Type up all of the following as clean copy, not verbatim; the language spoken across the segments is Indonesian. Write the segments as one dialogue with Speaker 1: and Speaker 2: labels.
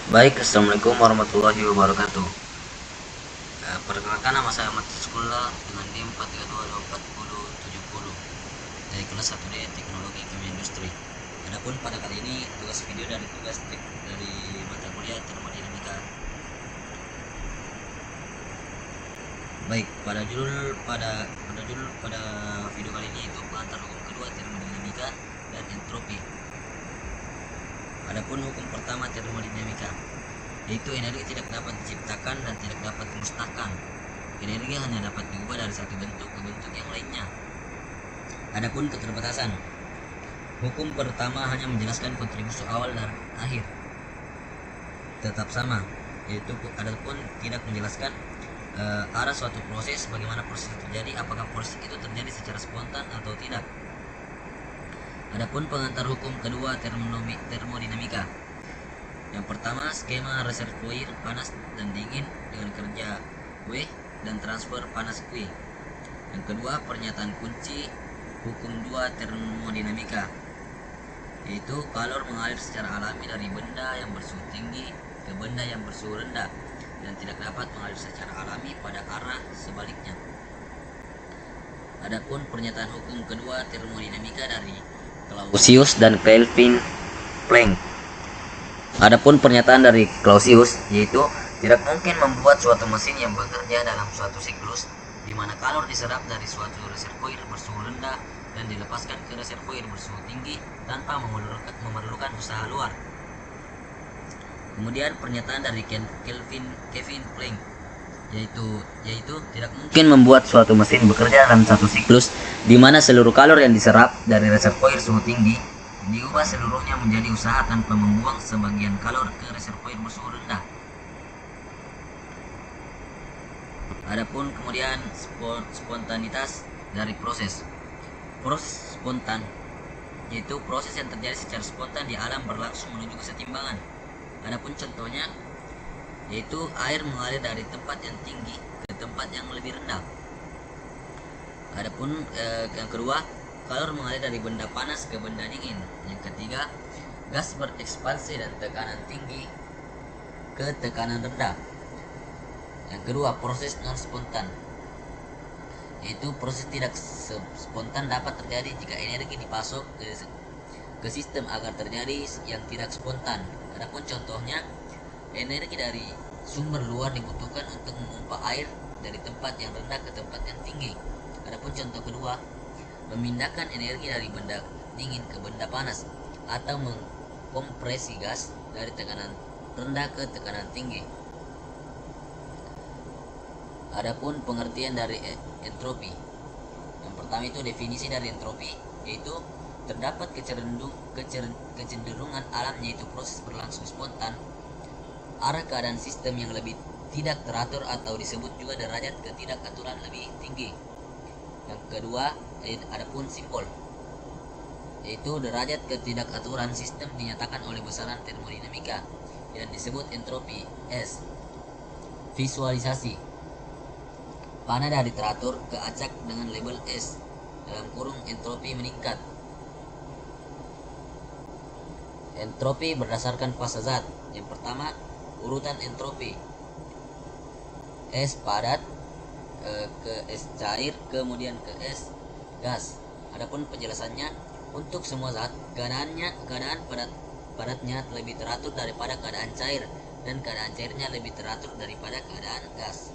Speaker 1: Baik, Assalamualaikum warahmatullahi wabarakatuh. Perkenalkan, nama saya Ahmad Sekolah dengan NIM 4322470 dari kelas 1D Teknologi Kimia Industri. Adapun pada kali ini tugas video dari dari mata kuliah termodinamika. Baik, pada video kali ini itu pengantar hukum kedua termodinamika dan entropi. Adapun hukum pertama termodinamika, yaitu energi tidak dapat diciptakan dan tidak dapat dimusnahkan. Energi hanya dapat diubah dari satu bentuk ke bentuk yang lainnya. Adapun keterbatasan, hukum pertama hanya menjelaskan kontribusi awal dan akhir tetap sama, yaitu adapun tidak menjelaskan arah suatu proses, bagaimana proses itu terjadi, apakah proses itu terjadi secara spontan atau tidak. Adapun pengantar hukum kedua termodinamika, yang pertama skema reservoir panas dan dingin dengan kerja W dan transfer panas Q. Yang kedua pernyataan kunci hukum 2 termodinamika, yaitu kalor mengalir secara alami dari benda yang bersuhu tinggi ke benda yang bersuhu rendah dan tidak dapat mengalir secara alami pada arah sebaliknya. Adapun pernyataan hukum kedua termodinamika dari Clausius dan Kelvin Planck. Adapun pernyataan dari Clausius, yaitu tidak mungkin membuat suatu mesin yang bekerja dalam suatu siklus di mana kalor diserap dari suatu reservoir bersuhu rendah dan dilepaskan ke reservoir bersuhu tinggi tanpa memerlukan usaha luar. Kemudian pernyataan dari Kevin Planck, yaitu tidak mungkin membuat suatu mesin bekerja dalam satu siklus di mana seluruh kalor yang diserap dari reservoir suhu tinggi diubah seluruhnya menjadi usaha tanpa membuang sebagian kalor ke reservoir bersuhu rendah. Adapun kemudian spontanitas dari proses spontan, yaitu proses yang terjadi secara spontan di alam berlangsung menuju kesetimbangan. Adapun contohnya, yaitu air mengalir dari tempat yang tinggi ke tempat yang lebih rendah. Adapun yang kedua, kalor mengalir dari benda panas ke benda dingin. Yang ketiga, gas berekspansi dan tekanan tinggi ke tekanan rendah. Yang kedua, proses non spontan, yaitu proses tidak spontan dapat terjadi jika energi dipasok ke sistem agar terjadi yang tidak spontan. Adapun contohnya, energi dari sumber luar dibutuhkan untuk memompa air dari tempat yang rendah ke tempat yang tinggi. Adapun contoh kedua, memindahkan energi dari benda dingin ke benda panas atau mengkompresi gas dari tekanan rendah ke tekanan tinggi. Adapun pengertian dari entropi, yang pertama itu definisi dari entropi, yaitu terdapat kecenderungan alam, yaitu proses berlangsung spontan, arah keadaan sistem yang lebih tidak teratur atau disebut juga derajat ketidakaturan lebih tinggi. Yang kedua, adapun simbol, yaitu derajat ketidakaturan sistem dinyatakan oleh besaran termodinamika yang disebut entropi S. Visualisasi, panah dari teratur ke acak dengan label S dalam kurung entropi meningkat. Entropi berdasarkan fase zat. Yang pertama, urutan entropi S padat ke S cair, kemudian ke S gas. Adapun penjelasannya, untuk semua zat keadaan padatnya lebih teratur daripada keadaan cair dan keadaan cairnya lebih teratur daripada keadaan gas.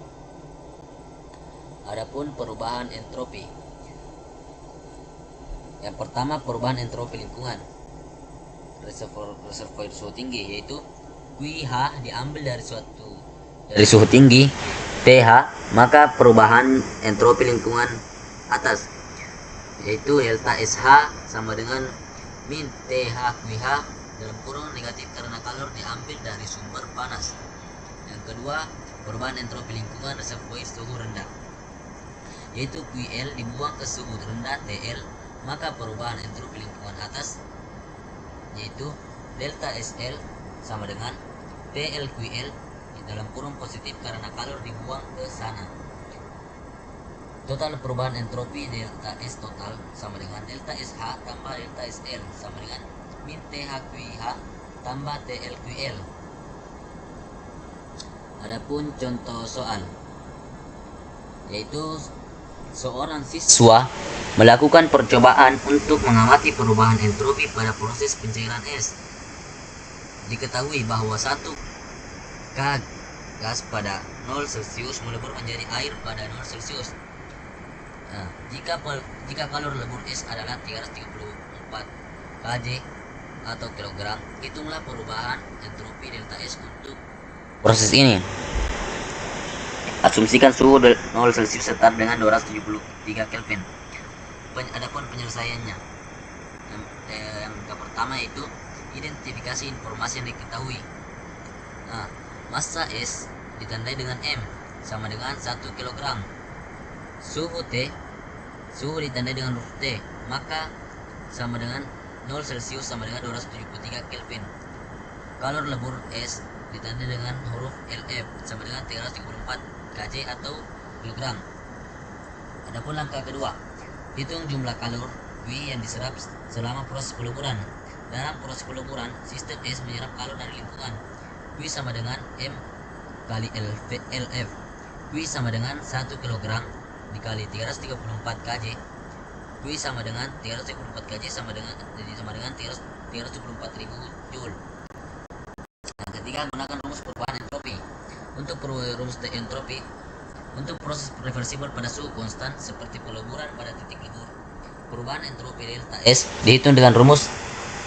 Speaker 1: Adapun perubahan entropi, yang pertama perubahan entropi lingkungan reservoir suhu tinggi, yaitu QH diambil dari suhu tinggi TH, maka perubahan entropi lingkungan atas, yaitu delta SH sama dengan min TH QH dalam kurung negatif karena kalor diambil dari sumber panas. Yang kedua, perubahan entropi lingkungan reservoir suhu rendah, yaitu QL dibuang ke suhu rendah TL, maka perubahan entropi lingkungan atas, yaitu delta SL sama dengan TLQL dalam kurung positif karena kalor dibuang ke sana. Total perubahan entropi delta S total sama dengan delta SH tambah delta SL sama dengan min THQH tambah TLQL. Adapun contoh soal, yaitu seorang siswa melakukan percobaan untuk mengamati perubahan entropi pada proses pencairan es. Diketahui bahwa 1 K gas pada 0 Celcius melebur menjadi air pada 0 Celcius. Nah, jika kalor lebur es adalah 334 kJ atau kilogram, hitunglah perubahan entropi delta S untuk proses ini. Asumsikan suhu 0 Celcius setara dengan 273 Kelvin. Adapun penyelesaiannya, yang pertama itu identifikasi informasi yang diketahui. Nah, massa S ditandai dengan M sama dengan 1 kg. Suhu ditandai dengan huruf T, maka sama dengan 0 Celcius sama dengan 273 Kelvin. Kalor lebur S ditandai dengan huruf LF sama dengan 334 kJ atau kilogram. Adapun langkah kedua, hitung jumlah kalor W yang diserap selama proses peluburan. Dalam proses peluburan, sistem S menyerap kalor dari lingkungan. W sama dengan M kali LF. W sama dengan 1 kg dikali 334 kJ. W sama dengan 334 kJ sama dengan 334.000 Joule. Yang ketiga, gunakan rumus perubahan entropi. Untuk rumus entropi untuk proses reversibel pada suhu konstan seperti peluburan pada titik lebur, perubahan entropi delta S dihitung dengan rumus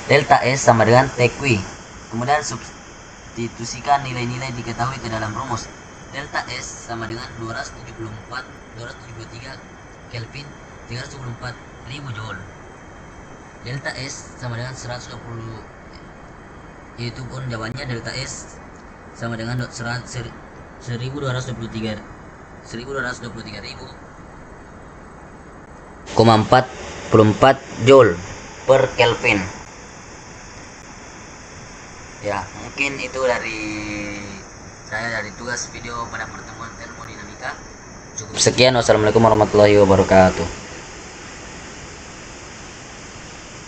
Speaker 1: delta S sama dengan TQ. Kemudian substitusikan nilai-nilai diketahui ke dalam rumus. Delta S sama dengan 273 Kelvin, 324.000 Joule. Delta S sama dengan 120, itu pun jawabannya delta S sama dengan 1223.000,44 Joule per Kelvin. Ya, mungkin itu dari saya dari tugas video pada pertemuan termodinamika. Cukup sekian. Wassalamualaikum warahmatullahi wabarakatuh.